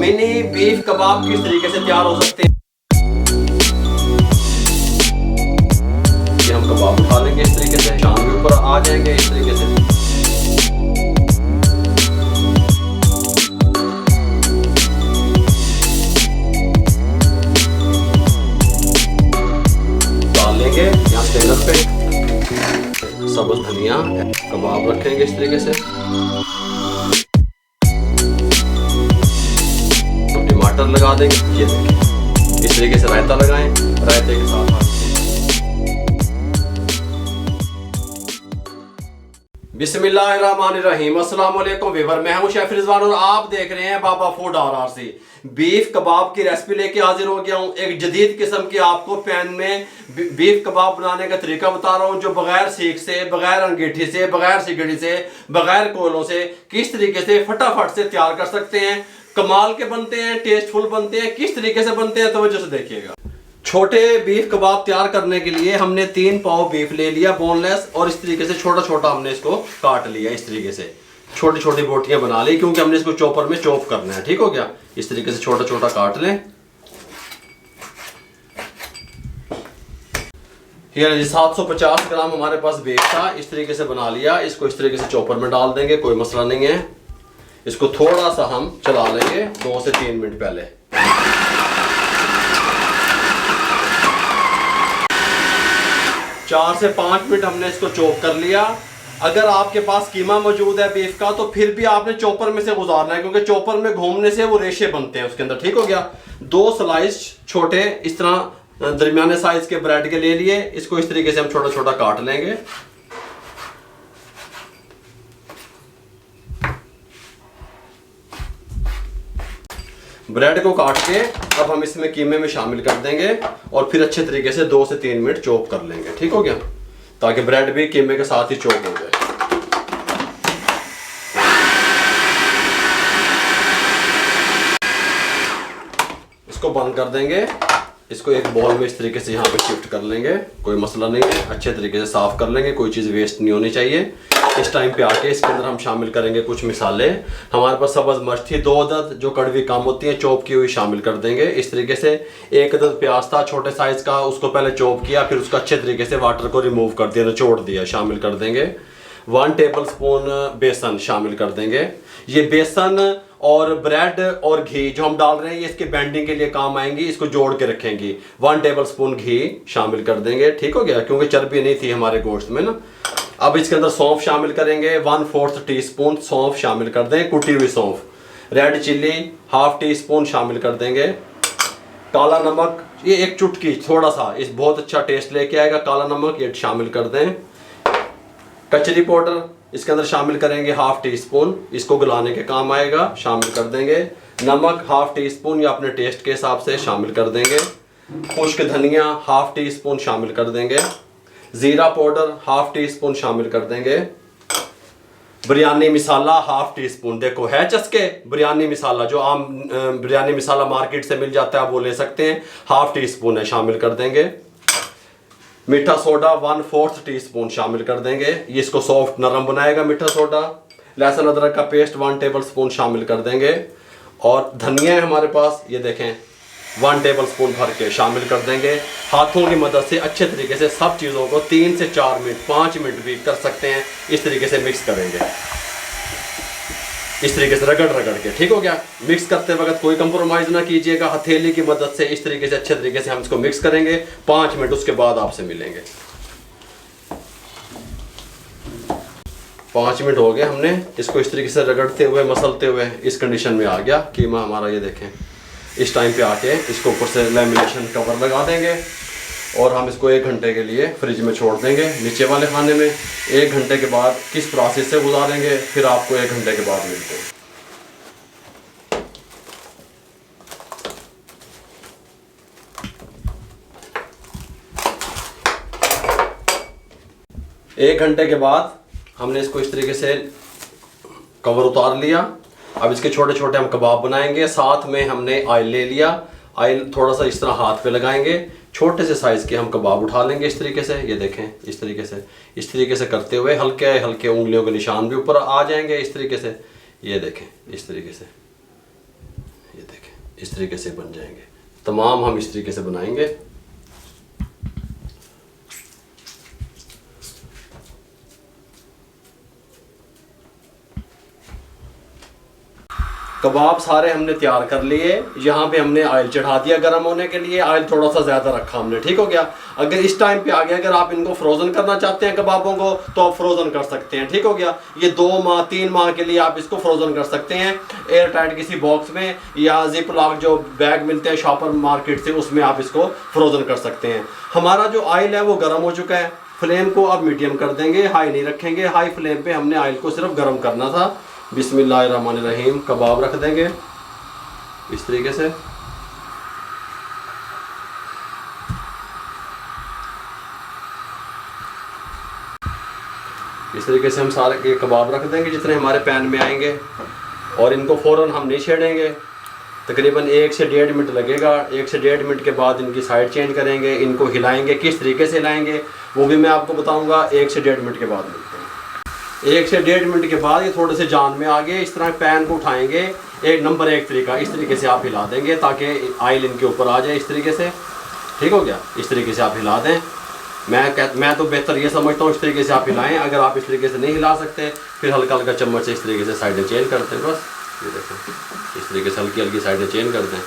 Mini beef कबाब किस तरीके से तैयार हो सकते हैं। कि हम कबाब उठा लेंगे इस तरीके से, शाम के ऊपर आ जाएंगे इस तरीके से। डाल लेंगे यहाँ स्टेनर पे सब्ज धनिया, कबाब रखेंगे इस तरीके से। टमाटर लगा देंगे, ये देखिए इस तरीके से रायता लगाएं, रायते के साथ बिस्मिल्लाहिर्रहमानिर्रहीम। अस्सलाम वालेकुम व्यूअर, मैं हूं शेफ रिजवान और आप देख रहे हैं बाबा फूड RRC। बीफ कबाब की रेसिपी लेके हाजिर हो गया हूं। एक जदीद किस्म की आपको पैन में बीफ कबाब बनाने का तरीका बता रहा हूं, जो बगैर सीख से, बगैर अंगीठी से, बगैर सिगड़ी से, बगैर कोलों से किस तरीके से फटाफट से तैयार कर सकते हैं। कमाल के बनते हैं, टेस्टफुल बनते हैं। किस तरीके से बनते हैं तवज्जो से देखिएगा। छोटे बीफ कबाब तैयार करने के लिए हमने 3 पाव बीफ ले लिया बोनलेस, और इस तरीके से छोटा छोटा हमने इसको काट लिया। इस तरीके से छोटी छोटी बोटियां बना ली, क्योंकि हमने इसको चॉपर में चॉप करना है। ठीक हो गया, इस तरीके से छोटा छोटा काट लें। ये 750 ग्राम हमारे पास बीफ था, इस तरीके से बना लिया। इसको इस तरीके से चॉपर में डाल देंगे, कोई मसला नहीं है। इसको थोड़ा सा हम चला लेंगे 2 से 3 मिनट पहले। चार से 5 मिनट हमने इसको चॉप कर लिया। अगर आपके पास कीमा मौजूद है बीफ का, तो फिर भी आपने चॉपर में से गुजारना है, क्योंकि चॉपर में घूमने से वो रेशे बनते हैं उसके अंदर। ठीक हो गया। 2 स्लाइस छोटे इस तरह दरमियाने साइज के ब्रेड के ले लिए। इसको इस तरीके से हम छोटा छोटा काट लेंगे। ब्रेड को काट के अब हम इसमें कीमे में शामिल कर देंगे और फिर अच्छे तरीके से 2 से 3 मिनट चॉप कर लेंगे। ठीक हो गया, ताकि ब्रेड भी कीमे के साथ ही चॉप हो जाए। इसको बंद कर देंगे। इसको एक बॉल में इस तरीके से यहाँ पे शिफ्ट कर लेंगे, कोई मसला नहीं है। अच्छे तरीके से साफ कर लेंगे, कोई चीज़ वेस्ट नहीं होनी चाहिए। इस टाइम पे आके इसके अंदर हम शामिल करेंगे कुछ मिसाले। हमारे पास सब्ज मिर्च थी 2 अदद, जो कड़वी कम होती है, चॉप की हुई शामिल कर देंगे इस तरीके से। 1 अदद प्याज था छोटे साइज का, उसको पहले चॉप किया, फिर उसको अच्छे तरीके से वाटर को रिमूव कर दिया, निचोड़ दिया, शामिल कर देंगे। 1 टेबल स्पून बेसन शामिल कर देंगे। ये बेसन और ब्रेड और घी जो हम डाल रहे हैं, ये इसके बैंडिंग के लिए काम आएंगी, इसको जोड़ के रखेंगी। 1 टेबल स्पून घी शामिल कर देंगे। ठीक हो गया, क्योंकि चर्बी नहीं थी हमारे गोश्त में ना। अब इसके अंदर सौंफ शामिल करेंगे। 1/4 टीस्पून सौंफ शामिल कर दें, कुटी हुई सौंफ। रेड चिल्ली 1/2 टीस्पून शामिल कर देंगे। काला नमक ये 1 चुटकी, थोड़ा सा, इस बहुत अच्छा टेस्ट लेके आएगा काला नमक, ये शामिल कर दें। कचरी पाउडर इसके अंदर शामिल करेंगे 1/2 टीस्पून, इसको गलाने के काम आएगा, शामिल कर देंगे। नमक 1/2 टीस्पून या अपने टेस्ट के हिसाब से शामिल कर देंगे। खुश्क धनिया 1/2 टीस्पून शामिल कर देंगे। जीरा पाउडर 1/2 टीस्पून शामिल कर देंगे। बिरयानी मसाला 1/2 टीस्पून, देखो है चस्के बिरयानी मसाला, जो आम बिरयानी मसाला मार्केट से मिल जाता है, आप वो ले सकते हैं। 1/2 टीस्पून है, शामिल कर देंगे। मीठा सोडा 1/4 टीस्पून शामिल कर देंगे, ये इसको सॉफ्ट नरम बनाएगा मीठा सोडा। लहसुन अदरक का पेस्ट 1 टेबल स्पून शामिल कर देंगे। और धनिया है हमारे पास, ये देखें 1 टेबल स्पून भर के शामिल कर देंगे। हाथों की मदद से अच्छे तरीके से सब चीज़ों को 3 से 4 मिनट, 5 मिनट भी कर सकते हैं, इस तरीके से मिक्स करेंगे, इस तरीके से रगड़ रगड़ के। ठीक हो गया। मिक्स करते वक्त कोई कंप्रोमाइज़ ना कीजिएगा, हथेली की मदद से इस तरीके से अच्छे तरीके से हम इसको मिक्स करेंगे। 5 मिनट, उसके बाद आपसे मिलेंगे। 5 मिनट हो गए, हमने इसको इस तरीके से रगड़ते हुए, मसलते हुए इस कंडीशन में आ गया कीमा हमारा। ये देखें, इस टाइम पे आके इसको ऊपर से लैमिनेशन कवर लगा देंगे और हम इसको 1 घंटे के लिए फ्रिज में छोड़ देंगे नीचे वाले खाने में। 1 घंटे के बाद किस प्रोसेस से गुजारेंगे, फिर आपको 1 घंटे के बाद मिलते हैं। 1 घंटे के बाद हमने इसको इस तरीके से कवर उतार लिया। अब इसके छोटे छोटे हम कबाब बनाएंगे। साथ में हमने ऑयल ले लिया, ऑयल थोड़ा सा इस तरह हाथ पे लगाएंगे, छोटे से साइज़ के हम कबाब उठा लेंगे इस तरीके से। ये देखें, इस तरीके से करते हुए हल्के हल्के उंगलियों के निशान भी ऊपर आ जाएंगे इस तरीके से। ये देखें इस तरीके से, ये देखें। इस तरीके से बन जाएंगे। तमाम हम इस तरीके से बनाएंगे। कबाब सारे हमने तैयार कर लिए। यहाँ पे हमने ऑयल चढ़ा दिया गर्म होने के लिए। ऑयल थोड़ा सा ज़्यादा रखा हमने, ठीक हो गया। अगर इस टाइम पे आ गया, अगर आप इनको फ्रोज़न करना चाहते हैं कबाबों को, तो आप फ्रोज़न कर सकते हैं, ठीक हो गया। ये 2 माह 3 माह के लिए आप इसको फ्रोज़न कर सकते हैं एयर टाइट किसी बॉक्स में, या जिप लॉक जो बैग मिलते हैं शॉपर मार्केट से, उसमें आप इसको फ्रोज़न कर सकते हैं। हमारा जो ऑयल है वो गर्म हो चुका है। फ्लेम को अब मीडियम कर देंगे, हाई नहीं रखेंगे। हाई फ्लेम पे हमने ऑयल को सिर्फ गर्म करना था। बिस्मिल्लाहिर्रहमानिर्रहीम। कबाब रख देंगे इस तरीके से। इस तरीके से हम सारे के कबाब रख देंगे जितने हमारे पैन में आएंगे, और इनको फ़ौरन हम नहीं छेड़ेंगे। तकरीबन 1 से 1.5 मिनट लगेगा। 1 से 1.5 मिनट के बाद इनकी साइड चेंज करेंगे, इनको हिलाएंगे। किस तरीके से हिलाएंगे वो भी मैं आपको बताऊंगा। 1 से 1.5 मिनट के बाद मिलते हैं। 1 से 1.5 मिनट के बाद ये थोड़े से जान में आ गए। इस तरह पैन को उठाएंगे। नंबर 1 तरीका, इस तरीके से आप हिला देंगे ताकि ऑयल इनके ऊपर आ जाए, इस तरीके से, ठीक हो गया। इस तरीके से आप हिला दें। मैं तो बेहतर ये समझता हूँ इस तरीके से आप हिलाएं। अगर आप इस तरीके से नहीं हिला सकते, फिर हल्का हल्का चम्मच से इस तरीके से साइडें चेंज करते हैं। बस ये देखें, इस तरीके से हल्की हल्की साइडें चेंज कर दें।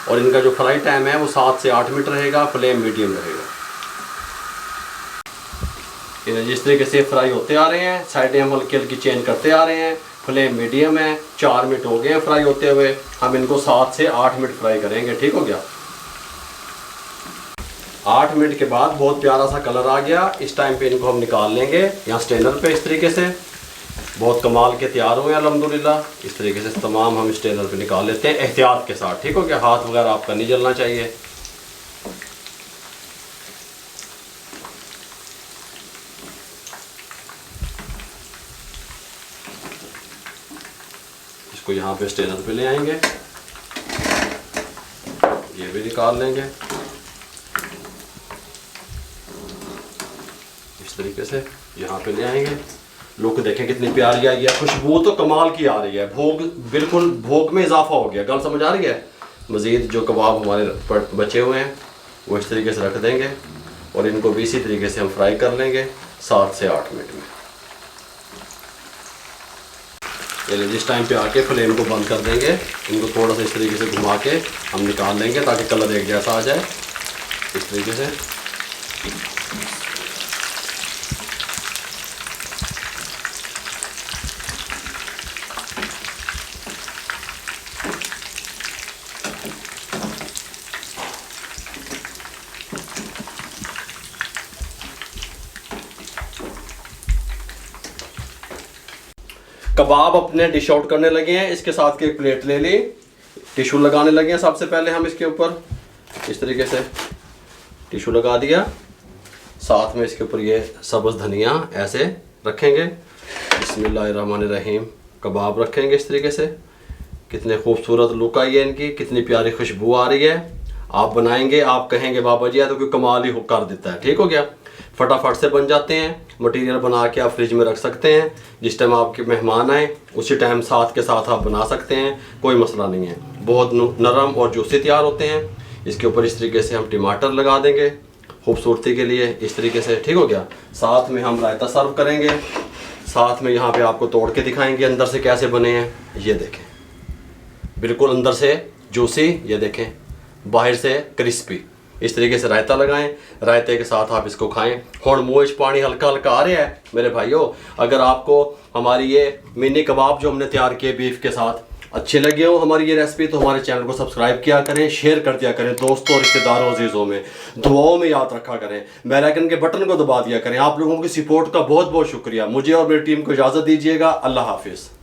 और इनका जो फ्राई टाइम है वो 7 से 8 मिनट रहेगा। फ्लेम मीडियम रहेगा। जिस तरीके से फ्राई होते आ रहे हैं, साइडें हम हल्की हल्की चेंज करते आ रहे हैं। फ्लेम मीडियम है। 4 मिनट हो गए हैं फ्राई होते हुए। हम इनको 7 से 8 मिनट फ्राई करेंगे, ठीक हो गया। 8 मिनट के बाद बहुत प्यारा सा कलर आ गया। इस टाइम पे इनको हम निकाल लेंगे यहाँ स्ट्रेनर पे। इस तरीके से बहुत कमाल के तैयार हुए अल्हम्दुलिल्लाह। इस तरीके से तमाम हम स्ट्रेनर पे निकाल लेते हैं एहतियात के साथ, ठीक हो गया। हाथ वगैरह आपका नहीं जलना चाहिए। इसको यहाँ पे स्ट्रेनर पे ले आएंगे। ये भी निकाल लेंगे इस तरीके से। यहाँ पे ले आएंगे। लुक देखें कितनी प्यारी आई है। खुशबू तो कमाल की आ रही है। भोग बिल्कुल, भोग में इजाफा हो गया। गल समझ आ रही है। मज़ीद जो कबाब हमारे बचे हुए हैं वो इस तरीके से रख देंगे, और इनको भी इसी तरीके से हम फ्राई कर लेंगे 7 से 8 मिनट में। चलिए जिस टाइम पे आके फ्लेम को बंद कर देंगे। इनको थोड़ा सा इस तरीके से घुमा के हम निकाल लेंगे ताकि कलर एक जैसा आ जाए, इस तरीके से। कबाब अपने डिश आउट करने लगे हैं। इसके साथ की एक प्लेट ले ली, टिश्यू लगाने लगे हैं। सबसे पहले हम इसके ऊपर इस तरीके से टिश्यू लगा दिया। साथ में इसके ऊपर ये सब्ज़ धनिया ऐसे रखेंगे। बिस्मिल्लाहिर्रहमानिर्रहीम। कबाब रखेंगे इस तरीके से। कितने खूबसूरत लुक आई है इनकी, कितनी प्यारी खुशबू आ रही है। आप बनाएंगे, आप कहेंगे बाबा जी तो कोई कमाल ही कर देता है, ठीक हो गया। फटाफट से बन जाते हैं। मटेरियल बना के आप फ्रिज में रख सकते हैं। जिस टाइम आपके मेहमान आए उसी टाइम साथ के साथ आप बना सकते हैं, कोई मसला नहीं है। बहुत नरम और जूसी तैयार होते हैं। इसके ऊपर इस तरीके से हम टमाटर लगा देंगे खूबसूरती के लिए, इस तरीके से, ठीक हो गया। साथ में हम रायता सर्व करेंगे। साथ में यहाँ पे आपको तोड़ के दिखाएंगे अंदर से कैसे बने हैं। ये देखें, बिल्कुल अंदर से जूसी, ये देखें बाहर से क्रिस्पी। इस तरीके से रायता लगाएं। रायते के साथ आप इसको खाएं। हुण मुँह च पानी हल्का हल्का आ रहा है मेरे भाइयों। अगर आपको हमारी ये मिनी कबाब जो हमने तैयार किए बीफ के साथ अच्छे लगे हो हमारी ये रेसिपी, तो हमारे चैनल को सब्सक्राइब किया करें, शेयर कर दिया करें दोस्तों, रिश्तेदारों, अजीज़ों में। दुआओं में याद रखा करें। बेल आइकन के बटन को दबा दिया करें। आप लोगों की सपोर्ट का बहुत बहुत शुक्रिया। मुझे और मेरी टीम को इजाज़त दीजिएगा। अल्लाह हाफिज़।